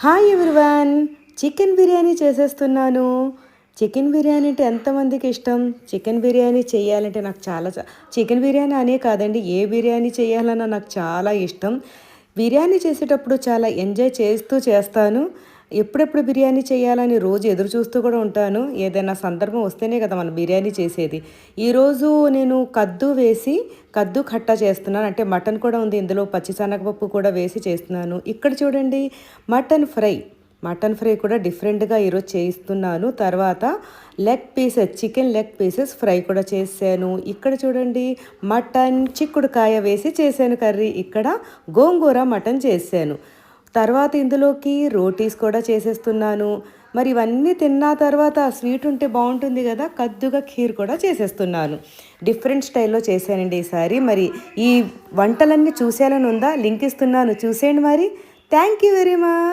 Hi everyone, chicken biryani చేసేస్తున్నాను. Chicken biryani అంటే ఎంతమందికి ఇష్టం? చికెన్ బిర్యానీ చేయాలంటే నాకు చికెన్ బిర్యానీ అనే కాదండి, ఏ బిర్యానీ చేయాలన్నా నాకు చాలా ఇష్టం. బిర్యానీ చేసేటప్పుడు చాలా ఎంజాయ్ చేస్తూ చేస్తాను. ఎప్పుడెప్పుడు బిర్యానీ చేయాలని రోజు ఎదురు చూస్తూ కూడా ఉంటాను. ఏదైనా సందర్భం వస్తేనే కదా మనం బిర్యానీ చేసేది. ఈరోజు నేను కద్దు ఖట్టా చేస్తున్నాను. అంటే మటన్ కూడా ఉంది ఇందులో, పచ్చిశనగపప్పు కూడా వేసి చేస్తున్నాను. ఇక్కడ చూడండి, మటన్ ఫ్రై మటన్ ఫ్రై కూడా డిఫరెంట్గా ఈరోజు చేయిస్తున్నాను. తర్వాత చికెన్ లెగ్ పీసెస్ ఫ్రై కూడా చేశాను. ఇక్కడ చూడండి, మటన్ చిక్కుడుకాయ వేసి చేశాను కర్రీ. ఇక్కడ గోంగూర మటన్ చేశాను. తర్వాత ఇందులోకి రోటీస్ కూడా చేసేస్తున్నాను. మరి ఇవన్నీ తిన్న తర్వాత స్వీట్ ఉంటే బాగుంటుంది కదా, కద్దుగా ఖీర్ కూడా చేసేస్తున్నాను. డిఫరెంట్ స్టైల్లో చేశానండి ఈసారి. మరి ఈ వంటలన్నీ చూసేయాలని ఉందా? లింక్ ఇస్తున్నాను, చూసేయండి మరి. Thank you very much.